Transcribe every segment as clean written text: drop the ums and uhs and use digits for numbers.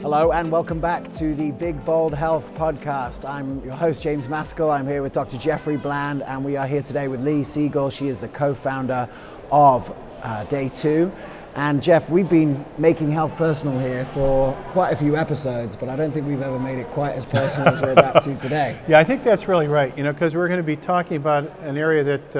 Hello and welcome back to the Big Bold Health Podcast. I'm your host, James Maskell. I'm here with Dr. Jeffrey Bland, and we are here today with Lihi Segal. She is the co-founder of DayTwo. And Jeff, we've been making health personal here for quite a few episodes, but I don't think we've ever made it quite as personal as we're about to today. Yeah, I think that's really right, because we're going to be talking about an area that,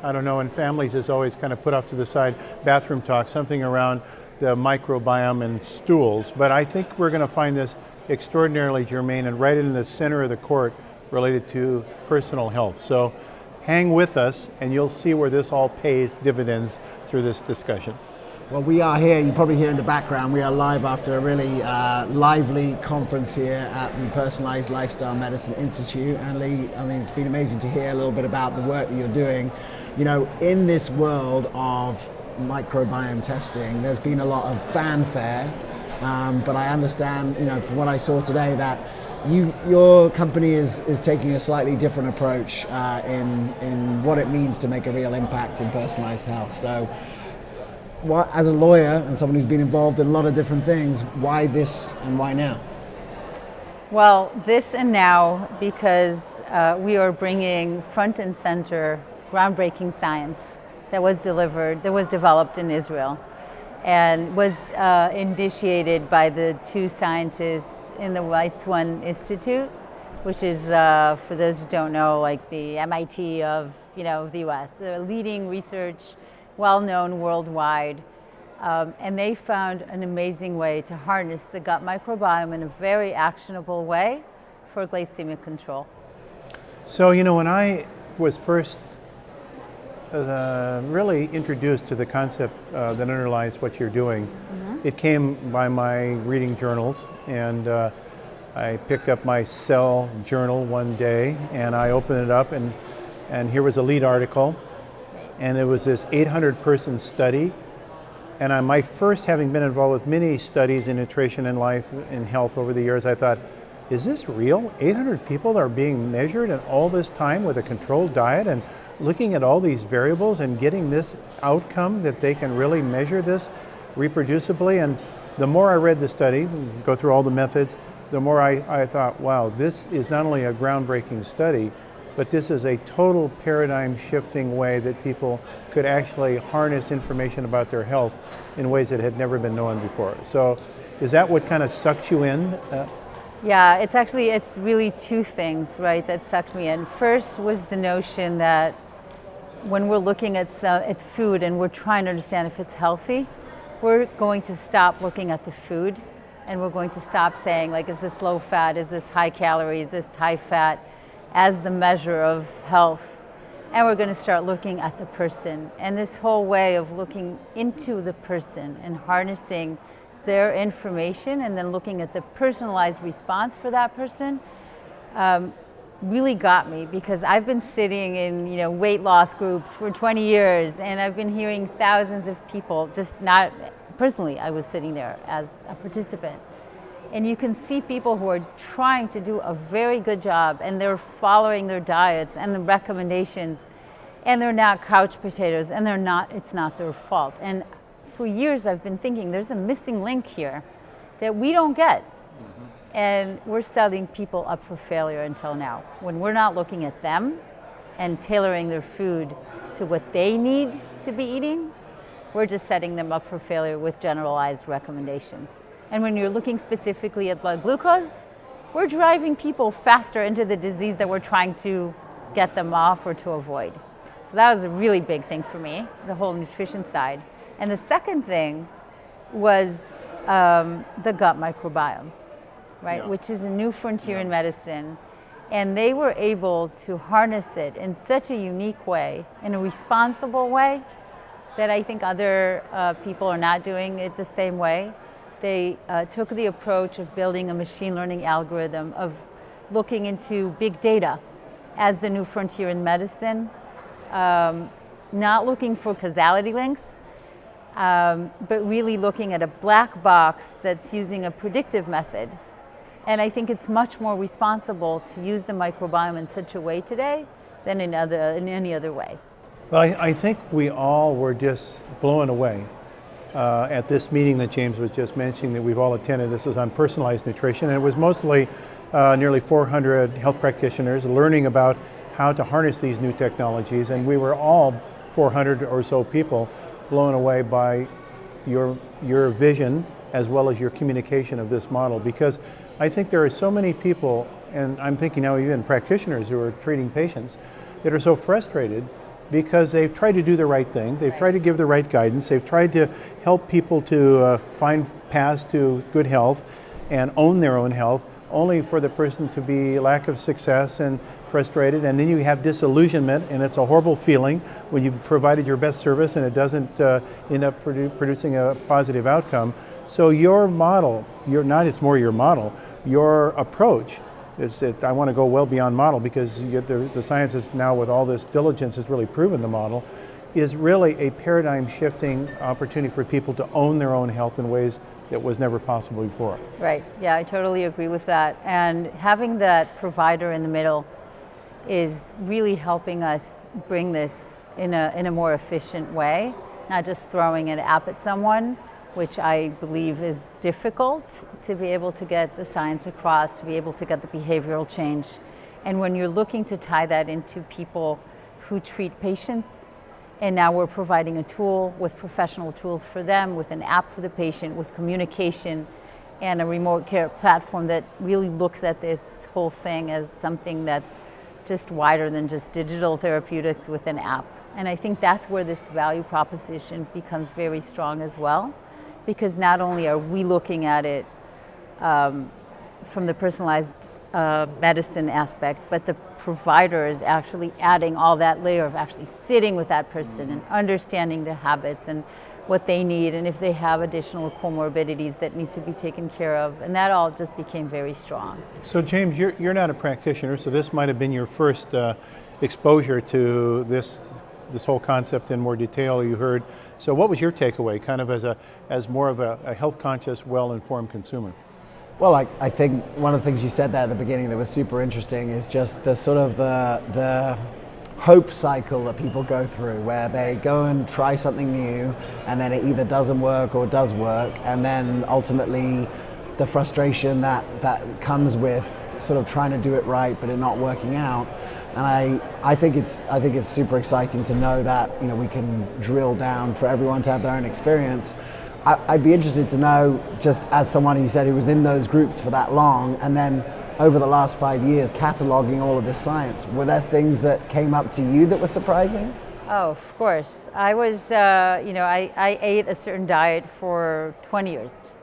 I don't know, in families is always kind of put off to the side, bathroom talk, something around the microbiome and stools. But I think we're going to find this extraordinarily germane and right in the center of the court related to personal health. So hang with us and you'll see where this all pays dividends through this discussion. Well, we are here, you probably hear in the background, we are live after a really lively conference here at the Personalized Lifestyle Medicine Institute. And Lee, it's been amazing to hear a little bit about the work that you're doing. In this world of microbiome testing, there's been a lot of fanfare, but I understand, from what I saw today, that your company is taking a slightly different approach in what it means to make a real impact in personalized health. So, as a lawyer and someone who's been involved in a lot of different things, why this and why now? Well, this and now because we are bringing front and center groundbreaking science that was developed in Israel and was initiated by the two scientists in the Weizmann Institute, which is, for those who don't know, like the MIT of the US, the leading research, well-known worldwide, and they found an amazing way to harness the gut microbiome in a very actionable way for glycemic control. So, when I was first really introduced to the concept that underlies what you're doing, it came by my reading journals, and I picked up my Cell journal one day, and I opened it up, and here was a lead article. And it was this 800-person study. And my first, having been involved with many studies in nutrition and life and health over the years, I thought, is this real? 800 people are being measured and all this time with a controlled diet and looking at all these variables and getting this outcome that they can really measure this reproducibly. And the more I read the study, go through all the methods, the more I thought, wow, this is not only a groundbreaking study, but this is a total paradigm shifting way that people could actually harness information about their health in ways that had never been known before. So is that what kind of sucked you in? Yeah, it's really two things, right, that sucked me in. First was the notion that when we're looking at food and we're trying to understand if it's healthy, we're going to stop looking at the food and we're going to stop saying, like, is this low fat, is this high calorie, is this high fat, as the measure of health, and we're going to start looking at the person. And this whole way of looking into the person and harnessing their information and then looking at the personalized response for that person really got me, because I've been sitting in weight loss groups for 20 years, and I've been hearing thousands of people, just not personally, I was sitting there as a participant. And you can see people who are trying to do a very good job, and they're following their diets and the recommendations, and they're not couch potatoes, and it's not their fault. And for years I've been thinking there's a missing link here that we don't get. And we're setting people up for failure until now. When we're not looking at them and tailoring their food to what they need to be eating, we're just setting them up for failure with generalized recommendations. And when you're looking specifically at blood glucose, we're driving people faster into the disease that we're trying to get them off or to avoid. So that was a really big thing for me, the whole nutrition side. And the second thing was the gut microbiome, right? Yeah. Which is a new frontier in medicine. And they were able to harness it in such a unique way, in a responsible way, that I think other people are not doing it the same way. They took the approach of building a machine learning algorithm, of looking into big data as the new frontier in medicine, not looking for causality links, but really looking at a black box that's using a predictive method. And I think it's much more responsible to use the microbiome in such a way today than in any other way. Well, I think we all were just blown away at this meeting that James was just mentioning that we've all attended. This was on personalized nutrition, and it was mostly nearly 400 health practitioners learning about how to harness these new technologies, and we were all 400 or so people blown away by your vision as well as your communication of this model, because I think there are so many people, and I'm thinking now even practitioners who are treating patients, that are so frustrated because they've tried to do the right thing, they've tried to give the right guidance, they've tried to help people to find paths to good health and own their own health, only for the person to be lack of success and frustrated, and then you have disillusionment, and it's a horrible feeling when you've provided your best service and it doesn't end up producing a positive outcome. So your model, it's more your model, your approach is that I want to go well beyond model, because the science is now, with all this diligence, has really proven the model, is really a paradigm shifting opportunity for people to own their own health in ways that was never possible before. Right, yeah, I totally agree with that. And having that provider in the middle is really helping us bring this in a more efficient way, not just throwing an app at someone, which I believe is difficult to be able to get the science across, to be able to get the behavioral change. And when you're looking to tie that into people who treat patients, and now we're providing a tool with professional tools for them, with an app for the patient, with communication, and a remote care platform that really looks at this whole thing as something that's just wider than just digital therapeutics with an app. And I think that's where this value proposition becomes very strong as well, because not only are we looking at it from the personalized medicine aspect, but the provider is actually adding all that layer of actually sitting with that person and understanding the habits and what they need, and if they have additional comorbidities that need to be taken care of. And that all just became very strong. So James, you're not a practitioner, so this might have been your first exposure to this whole concept in more detail you heard. So what was your takeaway, kind of as more of a health conscious, well-informed consumer? Well, I think one of the things you said there at the beginning that was super interesting is just the sort of the hope cycle that people go through, where they go and try something new and then it either doesn't work or does work, and then ultimately the frustration that comes with sort of trying to do it right but it not working out. And I think it's super exciting to know that, we can drill down for everyone to have their own experience. I'd be interested to know, just as someone who said who was in those groups for that long, and then over the last 5 years cataloging all of this science, were there things that came up to you that were surprising? Oh, of course. I was, I ate a certain diet for 20 years.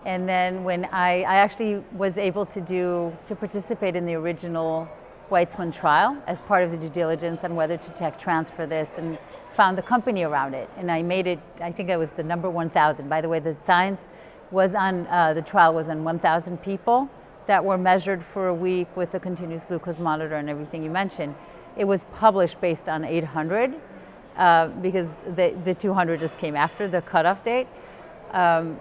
And then when I actually was able to participate in the original Weizmann trial as part of the due diligence on whether to tech transfer this, and found the company around it. And I made it, I think I was the number 1,000. By the way, the science was on, the trial was on 1,000 people that were measured for a week with the continuous glucose monitor and everything you mentioned. It was published based on 800 because the 200 just came after the cutoff date. And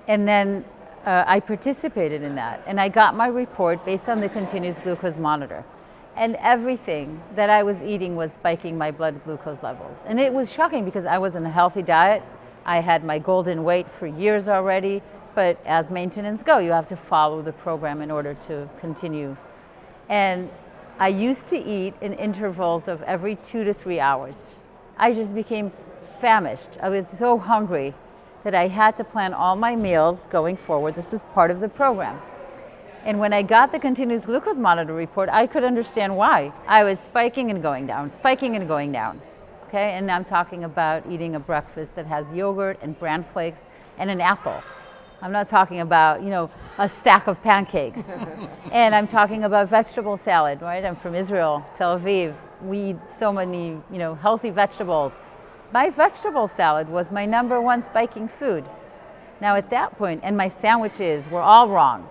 then I participated in that, and I got my report based on the continuous glucose monitor. And everything that I was eating was spiking my blood glucose levels. And it was shocking because I was on a healthy diet. I had my golden weight for years already, but as maintenance go, you have to follow the program in order to continue. And I used to eat in intervals of every 2 to 3 hours. I just became famished. I was so hungry that I had to plan all my meals going forward. This is part of the program. And when I got the continuous glucose monitor report, I could understand why. I was spiking and going down, spiking and going down. Okay, and I'm talking about eating a breakfast that has yogurt and bran flakes and an apple. I'm not talking about, a stack of pancakes. And I'm talking about vegetable salad, right? I'm from Israel, Tel Aviv. We eat so many, healthy vegetables. My vegetable salad was my number one spiking food. Now at that point, and my sandwiches were all wrong.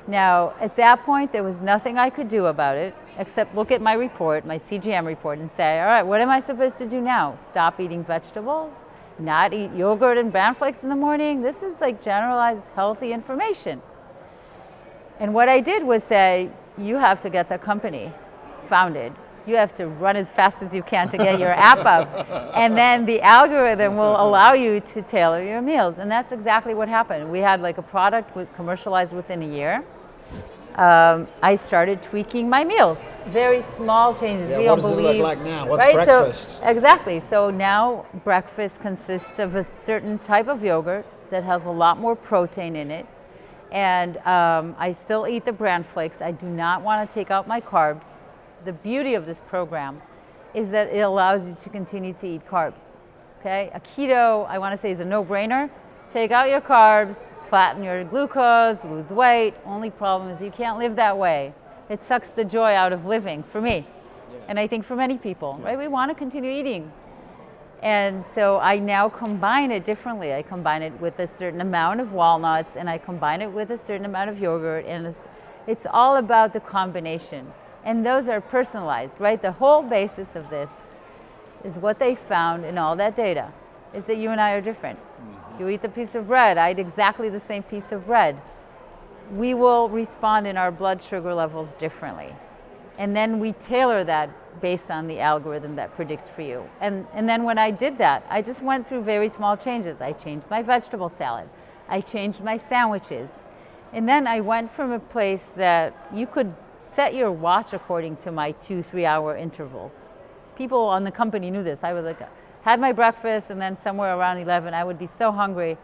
Now, at that point, there was nothing I could do about it except look at my report, my CGM report, and say, all right, what am I supposed to do now? Stop eating vegetables? Not eat yogurt and bran flakes in the morning? This is like generalized healthy information. And what I did was say, you have to get the company founded You have to run as fast as you can to get your app up. And then the algorithm will allow you to tailor your meals. And that's exactly what happened. We had like a product commercialized within a year. I started tweaking my meals. Very small changes. Yeah, we what don't does believe. it look like now? What's right? breakfast? So, exactly. So now breakfast consists of a certain type of yogurt that has a lot more protein in it. And I still eat the bran flakes. I do not want to take out my carbs. The beauty of this program is that it allows you to continue to eat carbs. Okay? A keto, I want to say, is a no-brainer. Take out your carbs, flatten your glucose, lose weight. Only problem is you can't live that way. It sucks the joy out of living for me. And I think for many people, right? We want to continue eating. And so I now combine it differently. I combine it with a certain amount of walnuts, and I combine it with a certain amount of yogurt, and it's all about the combination. And those are personalized, right? The whole basis of this is what they found in all that data, is that you and I are different. You eat the piece of bread, I eat exactly the same piece of bread. We will respond in our blood sugar levels differently. And then we tailor that based on the algorithm that predicts for you. And then when I did that, I just went through very small changes. I changed my vegetable salad. I changed my sandwiches. And then I went from a place that you could set your watch according to my 2-3 hour intervals. People on the company knew this. I would had my breakfast, and then somewhere around 11, I would be so hungry.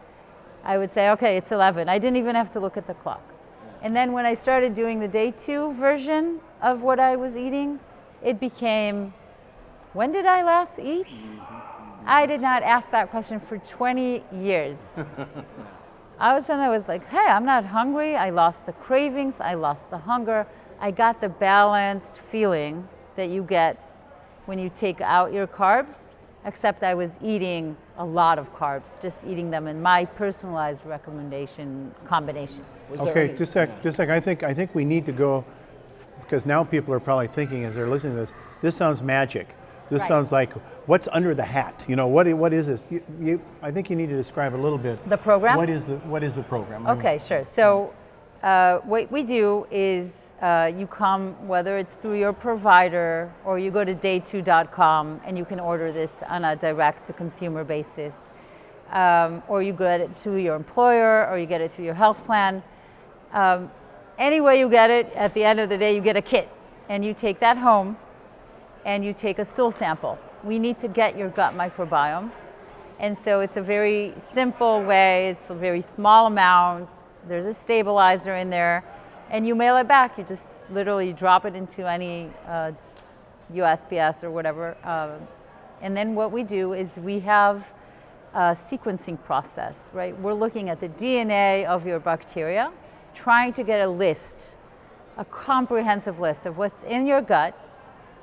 I would say, okay, it's 11. I didn't even have to look at the clock. And then when I started doing the day 2 version of what I was eating, it became, when did I last eat? I did not ask that question for 20 years. All of a sudden I was like, hey, I'm not hungry. I lost the cravings. I lost the hunger. I got the balanced feeling that you get when you take out your carbs, except I was eating a lot of carbs, just eating them in my personalized recommendation combination. Okay, just a sec. I think we need to go, because now people are probably thinking as they're listening to this sounds magic. This Right. sounds like, what's under the hat? You know, what is this? I think you need to describe a little bit. The program? What is the program? Okay, sure. So what we do is you come, whether it's through your provider or you go to day2.com and you can order this on a direct-to-consumer basis, or you get it through your employer or you get it through your health plan. Any way you get it, at the end of the day, you get a kit, and you take that home and you take a stool sample. We need to get your gut microbiome. And so it's a very simple way, it's a very small amount, there's a stabilizer in there, and you mail it back. You just literally drop it into any USPS or whatever. And then what we do is we have a sequencing process, right? We're looking at the DNA of your bacteria, trying to get a list, a comprehensive list of what's in your gut,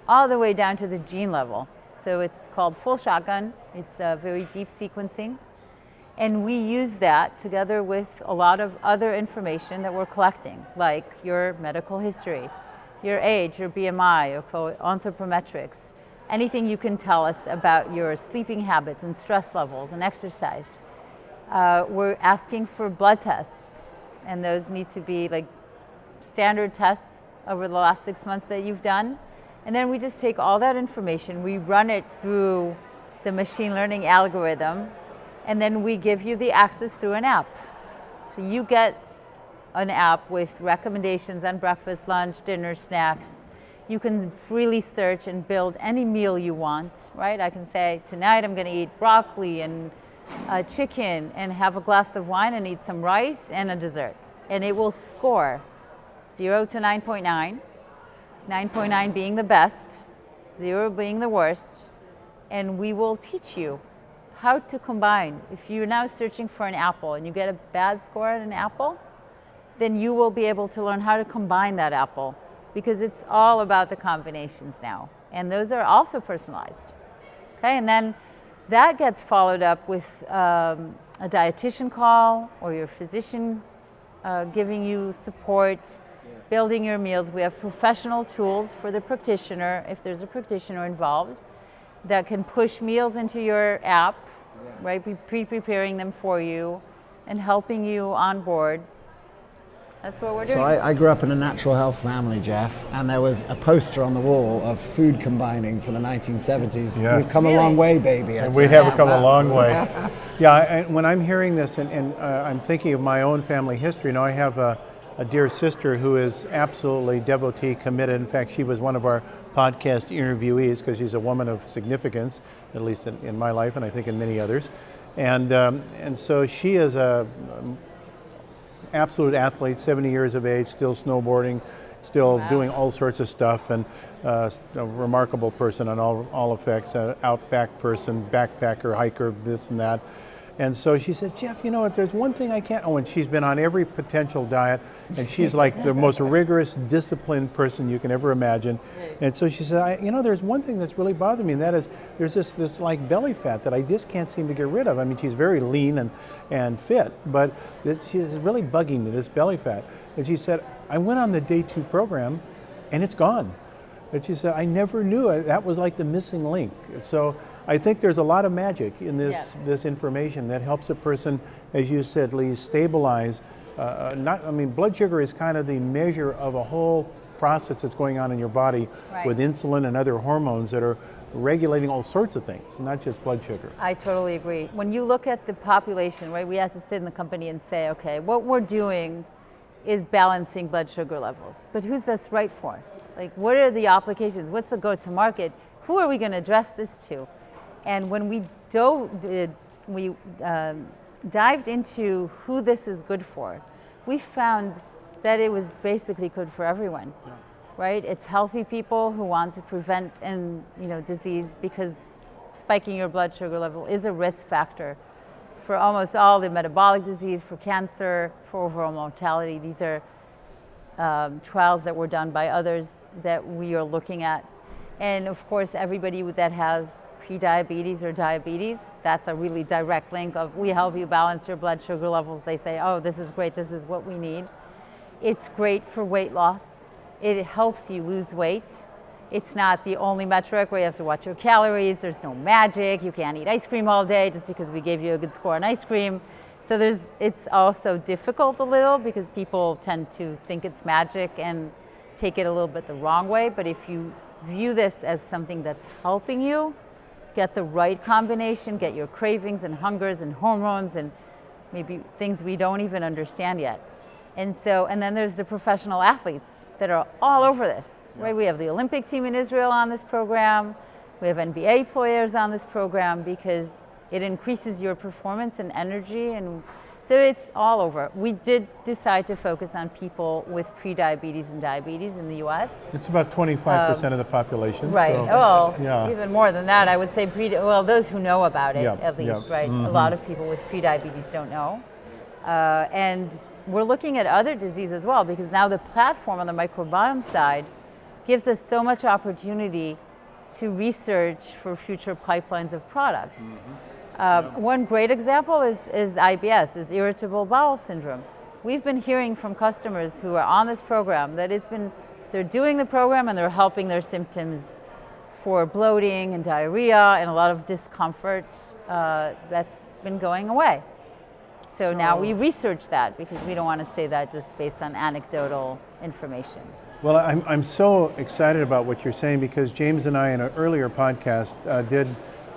all the way down to the gene level. So it's called full shotgun. It's a very deep sequencing. And we use that together with a lot of other information that we're collecting, like your medical history, your age, your BMI, your anthropometrics, anything you can tell us about your sleeping habits and stress levels and exercise. We're asking for blood tests, and those need to be like standard tests over the last 6 months that you've done. And then we just take all that information, we run it through the machine learning algorithm, and then we give you the access through an app. So you get an app with recommendations on breakfast, lunch, dinner, snacks. You can freely search and build any meal you want, right? I can say, tonight I'm gonna eat broccoli and chicken and have a glass of wine and eat some rice and a dessert. And it will score 0 to 9.9. 9.9 being the best, 0 being the worst, and we will teach you how to combine. If you're now searching for an apple and you get a bad score at an apple, then you will be able to learn how to combine that apple, because it's all about the combinations now. And those are also personalized. Okay, and then that gets followed up with a dietitian call or your physician giving you support, building your meals. We have professional tools for the practitioner, if there's a practitioner involved, that can push meals into your app, right? Pre-preparing them for you and helping you on board. That's what we're doing. So I grew up in a natural health family, Jeff, and there was a poster on the wall of food combining from the 1970s. Yes. We've come a long way, baby. I'd We say. have come a long way. Yeah, when I'm hearing this and I'm thinking of my own family history, I have a dear sister who is absolutely devotee committed. In fact, she was one of our podcast interviewees because she's a woman of significance, at least in my life and I think in many others. And so she is a absolute athlete, 70 years of age, still snowboarding, still doing all sorts of stuff, and a remarkable person on all effects, an outback person, backpacker, hiker, this and that. And so she said, Jeff, you know what, there's one thing I can't, and she's been on every potential diet, and she's like the most rigorous, disciplined person you can ever imagine. And so she said, there's one thing that's really bothered me, and that is there's this like belly fat that I just can't seem to get rid of. I mean, she's very lean and fit, but she's really bugging me, this belly fat. And she said, I went on the DayTwo program, and it's gone. And she said, I never knew that was like the missing link. So I think there's a lot of magic in this information that helps a person, as you said, Lihi, stabilize. Blood sugar is kind of the measure of a whole process that's going on in your body with insulin and other hormones that are regulating all sorts of things, not just blood sugar. I totally agree. When you look at the population, right, we have to sit in the company and say, okay, what we're doing is balancing blood sugar levels, but who's this right for? Like, what are the applications? What's the go-to-market? Who are we going to address this to? And when we dived into who this is good for, we found that it was basically good for everyone, right? It's healthy people who want to prevent disease, because spiking your blood sugar level is a risk factor for almost all the metabolic disease, for cancer, for overall mortality. These are trials that were done by others that we are looking at. And of course, everybody that has pre-diabetes or diabetes, that's a really direct link of, we help you balance your blood sugar levels. They say, oh, this is great, this is what we need. It's great for weight loss. It helps you lose weight. It's not the only metric where you have to watch your calories. There's no magic. You can't eat ice cream all day just because we gave you a good score on ice cream. So it's also difficult a little because people tend to think it's magic and take it a little bit the wrong way. But if you view this as something that's helping you get the right combination, get your cravings and hungers and hormones and maybe things we don't even understand yet. And then there's the professional athletes that are all over this, right? We have the Olympic team in Israel on this program. We have NBA players on this program because it increases your performance and energy, and so it's all over. We did decide to focus on people with pre-diabetes and diabetes in the US. It's about 25% of the population. Right, So, even more than that, I would say those who know about it, at least, right? Mm-hmm. A lot of people with pre-diabetes don't know. And we're looking at other diseases as well, because now the platform on the microbiome side gives us so much opportunity to research for future pipelines of products. One great example is IBS, is irritable bowel syndrome. We've been hearing from customers who are on this program that they're doing the program and they're helping their symptoms for bloating and diarrhea and a lot of discomfort that's been going away. So now we research that because we don't want to say that just based on anecdotal information. Well, I'm so excited about what you're saying because James and I in an earlier podcast did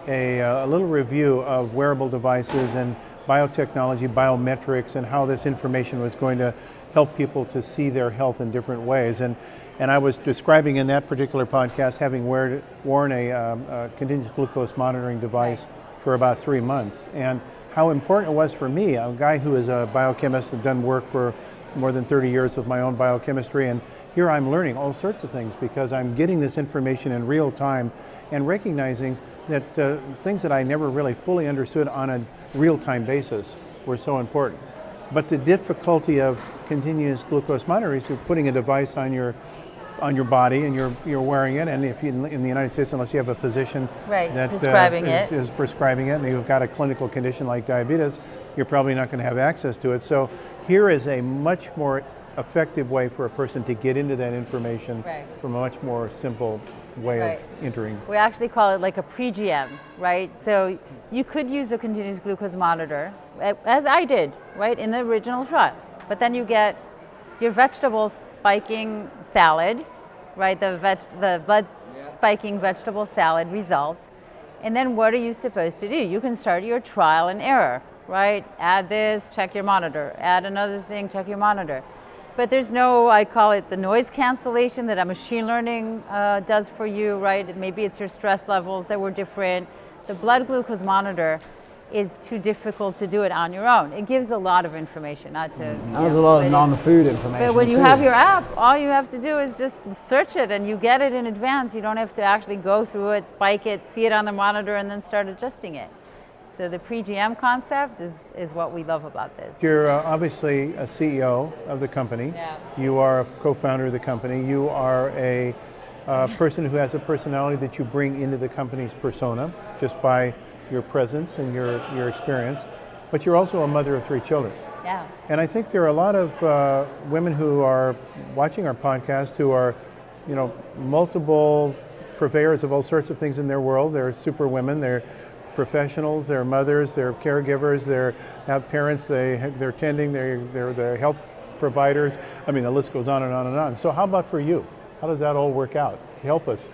a little review of wearable devices and biotechnology, biometrics, and how this information was going to help people to see their health in different ways. And I was describing in that particular podcast having worn a continuous glucose monitoring device for about 3 months, and how important it was for me, a guy who is a biochemist and done work for more than 30 years of my own biochemistry, and here I'm learning all sorts of things because I'm getting this information in real time and recognizing that things that I never really fully understood on a real-time basis were so important. But the difficulty of continuous glucose monitoring is you're putting a device on your body and you're wearing it, and if you, in the United States, unless you have a physician that is prescribing it and you've got a clinical condition like diabetes, you're probably not going to have access to it. So here is a much more effective way for a person to get into that information from a much more simple way of entering. We actually call it like a PreGM, right? So you could use a continuous glucose monitor, as I did, right, in the original trial. But then you get your vegetable spiking salad, right? The blood spiking vegetable salad result. And then what are you supposed to do? You can start your trial and error, right? Add this, check your monitor. Add another thing, check your monitor. But there's no, I call it the noise cancellation that a machine learning does for you, right? Maybe it's your stress levels that were different. The blood glucose monitor is too difficult to do it on your own. It gives a lot of information, not to... There's a lot of non-food information. But when you too. have your app, all you have to do is just search it and you get it in advance. You don't have to actually go through it, spike it, see it on the monitor, and then start adjusting it. So the PreGM concept is what we love about this. You're obviously a CEO of the company. Yeah. You are a co-founder of the company. You are a person who has a personality that you bring into the company's persona just by your presence and your experience. But you're also a mother of 3 children. Yeah. And I think there are a lot of women who are watching our podcast who are, multiple purveyors of all sorts of things in their world. They're super women. They're professionals, they're mothers, they're caregivers, they have parents, they're tending, they're the health providers. I mean, the list goes on and on and on. So how about for you? How does that all work out? Help us.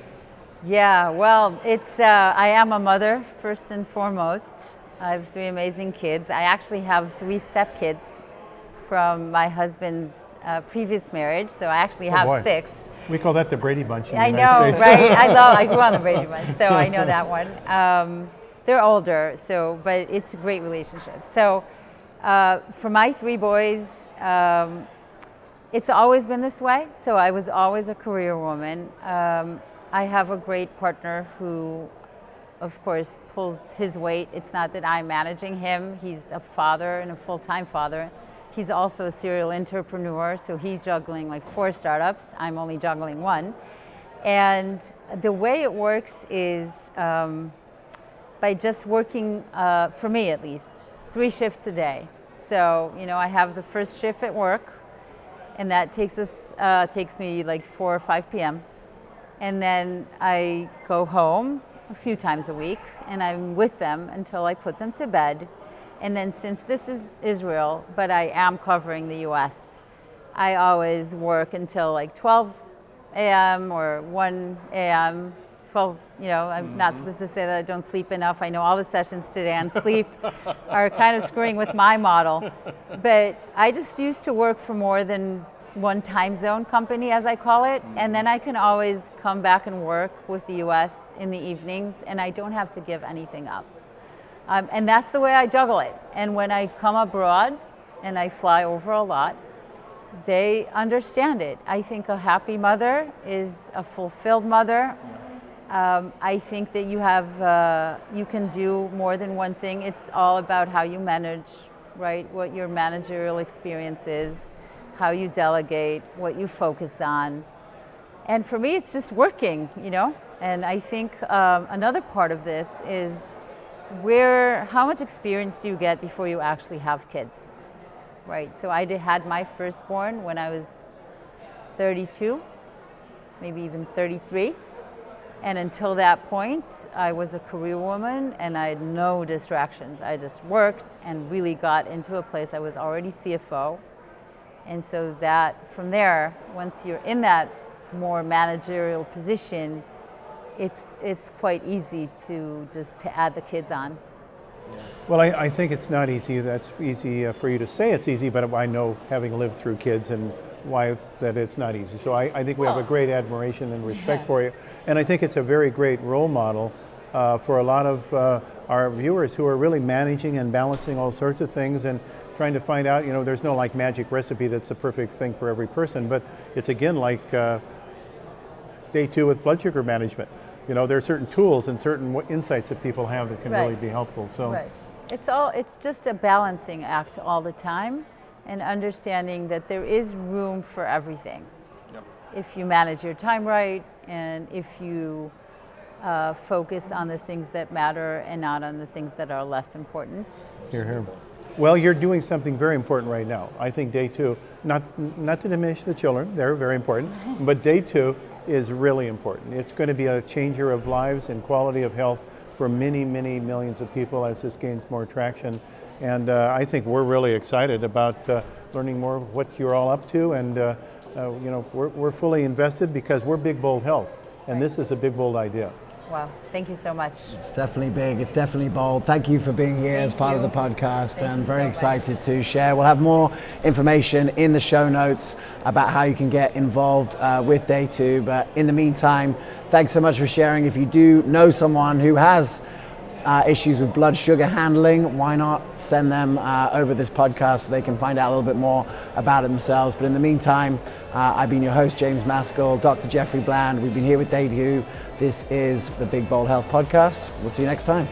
Yeah, well, I am a mother first and foremost. I have 3 amazing kids. I actually have 3 stepkids from my husband's previous marriage, so I actually have 6. We call that the Brady Bunch in the I United know, States. right? I grew on the Brady Bunch, so I know that one. They're older, but it's a great relationship. So for my 3 boys, it's always been this way. So I was always a career woman. I have a great partner who, of course, pulls his weight. It's not that I'm managing him. He's a father and a full-time father. He's also a serial entrepreneur, so he's juggling like 4 startups. I'm only juggling 1. And the way it works is by just working, for me at least, 3 shifts a day. So, I have the first shift at work, and that takes me like 4 or 5 p.m. And then I go home a few times a week, and I'm with them until I put them to bed. And then since this is Israel, but I am covering the US, I always work until like 12 a.m. or 1 a.m., 12, I'm not supposed to say that I don't sleep enough. I know all the sessions today on sleep are kind of screwing with my model. But I just used to work for more than one time zone company, as I call it. And then I can always come back and work with the US in the evenings, and I don't have to give anything up. And that's the way I juggle it. And when I come abroad, and I fly over a lot, they understand it. I think a happy mother is a fulfilled mother. I think that you can do more than one thing. It's all about how you manage, right? What your managerial experience is, how you delegate, what you focus on. And for me, it's just working, And I think another part of this is how much experience do you get before you actually have kids, right? So I had my firstborn when I was 32, maybe even 33. And until that point, I was a career woman and I had no distractions. I just worked and really got into a place. I was already CFO. And so that from there, once you're in that more managerial position, it's quite easy to just add the kids on. Well, I think it's not easy. That's easy for you to say it's easy, but I know, having lived through kids, and why that it's not easy. So I think we have a great admiration and respect for you. And I think it's a very great role model for a lot of our viewers who are really managing and balancing all sorts of things and trying to find out, there's no like magic recipe that's the perfect thing for every person, but it's again like day 2 with blood sugar management. There are certain tools and certain insights that people have that can really be helpful. So right. It's just a balancing act all the time, and understanding that there is room for everything. Yep. If you manage your time right, and if you focus on the things that matter and not on the things that are less important. Hear, hear. Well, you're doing something very important right now. I think day 2, not to diminish the children, they're very important, but day 2 is really important. It's going to be a changer of lives and quality of health for many, many millions of people as this gains more traction. And I think we're really excited about learning more of what you're all up to, and you know, we're fully invested because we're Big Bold Health, and this is a big, bold idea. Wow, thank you so much. It's definitely big, it's definitely bold. Thank you for being here as part of the podcast, and very excited to share. We'll have more information in the show notes about how you can get involved with DayTwo, but in the meantime, thanks so much for sharing. If you do know someone who has issues with blood sugar handling, why not send them over this podcast so they can find out a little bit more about it themselves. But in the meantime, I've been your host, James Maskell, Dr. Jeffrey Bland. We've been here with DayTwo. This is the Big Bold Health Podcast. We'll see you next time.